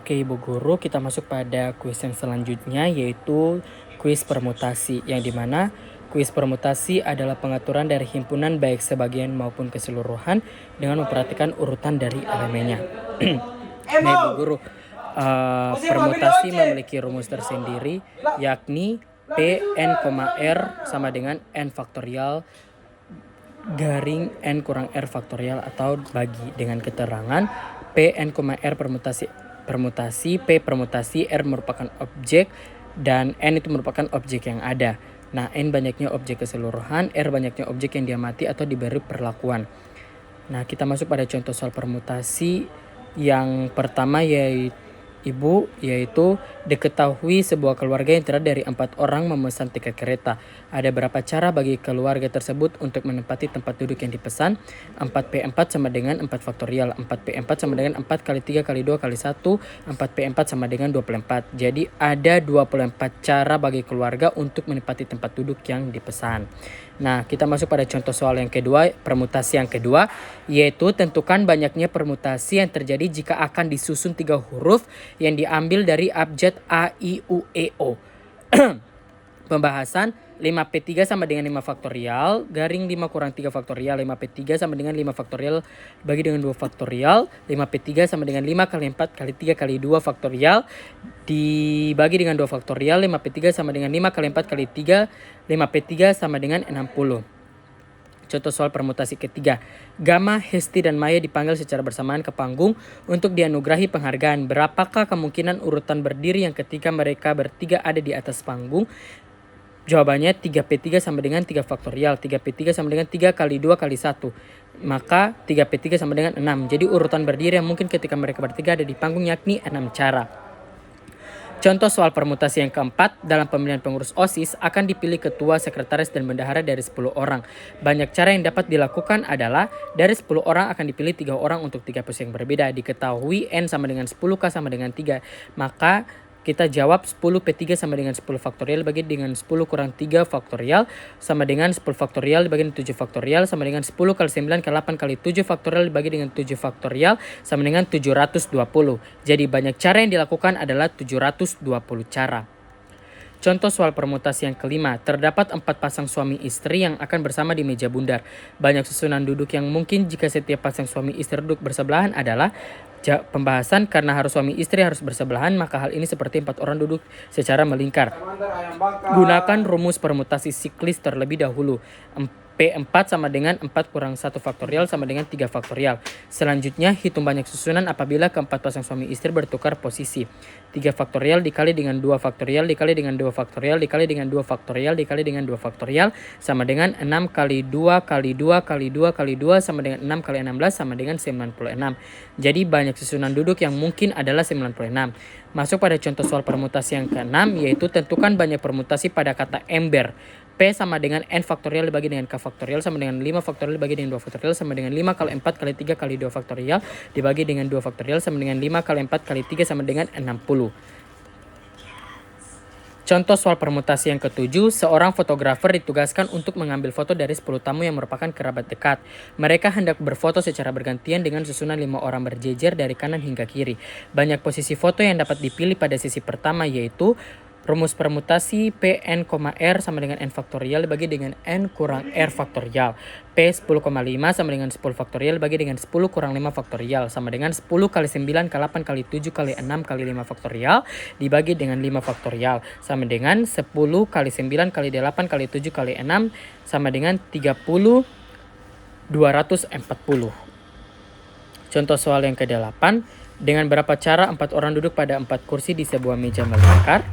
Oke Ibu Guru, kita masuk pada kuis yang selanjutnya yaitu kuis permutasi, yang dimana kuis permutasi adalah pengaturan dari himpunan baik sebagian maupun keseluruhan dengan memperhatikan urutan dari elemennya. Nah Ibu Guru, permutasi memiliki rumus tersendiri yakni P n, R sama dengan N faktorial garing N kurang R faktorial, atau bagi dengan keterangan P n, R permutasi, P permutasi, R merupakan objek, dan N itu merupakan objek yang ada. Nah, N banyaknya objek keseluruhan, R banyaknya objek yang diamati atau diberi perlakuan. Nah, kita masuk pada contoh soal permutasi yang pertama yaitu diketahui sebuah keluarga yang terdiri dari 4 orang memesan tiket kereta. Ada berapa cara bagi keluarga tersebut untuk menempati tempat duduk yang dipesan? 4P4 sama dengan 4 faktorial. 4P4 sama dengan 4 kali 3 kali 2 kali 1. 4P4 sama dengan 24. Jadi ada 24 cara bagi keluarga untuk menempati tempat duduk yang dipesan. Nah, kita masuk pada contoh soal yang kedua, permutasi yang kedua, yaitu tentukan banyaknya permutasi yang terjadi jika akan disusun 3 huruf yang diambil dari abjad A, I, U, E, O. Pembahasan 5P3 sama dengan 5 faktorial, garing 5 kurang 3 faktorial, 5P3 sama dengan 5 faktorial bagi dengan 2 faktorial, 5P3 sama dengan 5 kali 4 kali 3 kali 2 faktorial, dibagi dengan 2 faktorial, 5P3 sama dengan 5 kali 4 kali 3, 5P3 sama dengan 60. Contoh soal permutasi ketiga. Gama, Hesti, dan Maya dipanggil secara bersamaan ke panggung untuk dianugerahi penghargaan. Berapakah kemungkinan urutan berdiri yang ketika mereka bertiga ada di atas panggung? Jawabannya 3P3 sama dengan 3 faktorial. 3P3 sama dengan 3 kali 2 kali 1. Maka 3P3 sama dengan 6. Jadi urutan berdiri yang mungkin ketika mereka bertiga ada di panggung yakni 6 cara. Contoh soal permutasi yang keempat, dalam pemilihan pengurus OSIS akan dipilih ketua, sekretaris, dan bendahara dari 10 orang. Banyak cara yang dapat dilakukan adalah dari 10 orang akan dipilih 3 orang untuk 3 posisi yang berbeda. Diketahui N sama dengan 10, K sama dengan 3. Maka kita jawab 10P3 sama dengan 10 faktorial dibagi dengan 10 kurang 3 faktorial sama dengan 10 faktorial dibagi dengan 7 faktorial sama dengan 10 kali 9 kali 8 kali 7 faktorial dibagi dengan 7 faktorial sama dengan 720. Jadi banyak cara yang dilakukan adalah 720 cara. Contoh soal permutasi yang kelima, terdapat 4 pasang suami istri yang akan bersama di meja bundar. Banyak susunan duduk yang mungkin jika setiap pasang suami istri duduk bersebelahan adalah pembahasan. Karena harus suami istri harus bersebelahan, maka hal ini seperti 4 orang duduk secara melingkar. Gunakan rumus permutasi siklis terlebih dahulu. P4 sama dengan 4 kurang 1 faktorial sama dengan 3 faktorial. Selanjutnya, hitung banyak susunan apabila keempat pasang suami istri bertukar posisi. 3 faktorial dikali dengan 2 faktorial dikali dengan 2 faktorial dikali dengan 2 faktorial dikali dengan 2 faktorial sama dengan 6 kali 2 kali 2 kali 2 kali 2 sama dengan 6 kali 16 sama dengan 96. Jadi banyak susunan duduk yang mungkin adalah 96. Masuk pada contoh soal permutasi yang keenam, yaitu tentukan banyak permutasi pada kata ember. P sama dengan N faktorial dibagi dengan K faktorial sama dengan 5 faktorial dibagi dengan 2 faktorial sama dengan 5 kali 4 kali 3 kali 2 faktorial dibagi dengan 2 faktorial sama dengan 5 kali 4 kali 3 sama dengan 60. Contoh soal permutasi yang ketujuh, seorang fotografer ditugaskan untuk mengambil foto dari 10 tamu yang merupakan kerabat dekat. Mereka hendak berfoto secara bergantian dengan susunan 5 orang berjejer dari kanan hingga kiri. Banyak posisi foto yang dapat dipilih pada sisi pertama, yaitu rumus permutasi P n, R sama dengan N faktorial dibagi dengan N kurang R faktorial. P 10,5 sama dengan 10 faktorial dibagi dengan 10 kurang 5 faktorial sama dengan 10 kali 9 kali 8 kali 7 kali 6 kali 5 faktorial dibagi dengan 5 faktorial sama dengan 10 kali 9 kali 8 kali 7 kali 6 sama dengan 240. Contoh soal yang ke-8, dengan berapa cara 4 orang duduk pada 4 kursi di sebuah meja melingkar?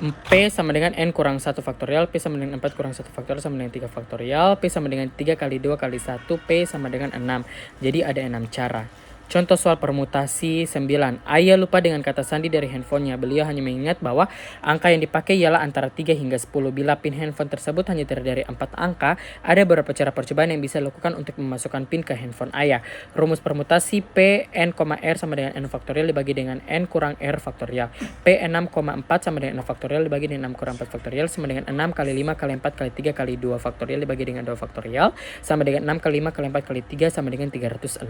P sama dengan N kurang 1 faktorial, P sama dengan 4 kurang 1 faktorial sama dengan 3 faktorial, P sama dengan 3 kali 2 kali 1, P sama dengan 6. Jadi ada 6 cara. Contoh soal permutasi 9. Ayah lupa dengan kata sandi dari handphonenya. Beliau hanya mengingat bahwa angka yang dipakai ialah antara 3 hingga 10. Bila pin handphone tersebut hanya terdiri dari 4 angka, ada beberapa cara percobaan yang bisa dilakukan untuk memasukkan pin ke handphone ayah. Rumus permutasi P n, R sama dengan N faktorial dibagi dengan N kurang R faktorial. P 6,4 sama dengan N faktorial dibagi dengan 6 kurang 4 faktorial sama dengan 6 kali 5 kali 4 kali 3 kali 2 faktorial dibagi dengan 2 faktorial sama dengan 6 kali 5 kali 4 kali 3 sama dengan 360.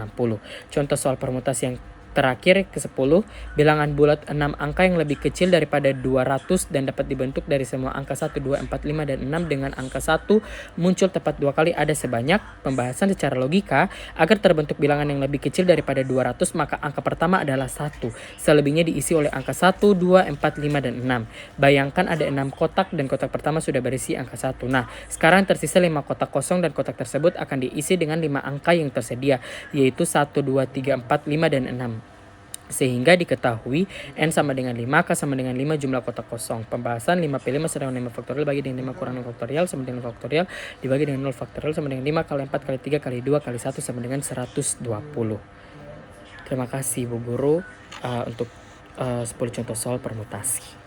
Contoh soal permutasi yang Terakhir ke-10, bilangan bulat 6 angka yang lebih kecil daripada 200 dan dapat dibentuk dari semua angka 1, 2, 4, 5, dan 6 dengan angka 1 muncul tepat 2 kali ada sebanyak. Pembahasan secara logika, agar terbentuk bilangan yang lebih kecil daripada 200 maka angka pertama adalah 1. Selebihnya diisi oleh angka 1, 2, 4, 5, dan 6. Bayangkan ada 6 kotak dan kotak pertama sudah berisi angka 1. Nah, sekarang tersisa 5 kotak kosong dan kotak tersebut akan diisi dengan 5 angka yang tersedia, yaitu 1, 2, 3, 4, 5, dan 6. Sehingga diketahui N sama dengan 5, K sama dengan 5 jumlah kotak kosong. Pembahasan 5P5 sama dengan 5 faktorial bagi dengan 5 kurang 0 faktorial sama dengan 0 faktorial dibagi dengan 0 faktorial sama dengan 5 kali 4 kali 3 kali 2 kali 1 sama dengan 120. Terima kasih Bu Guru untuk 10 contoh soal permutasi.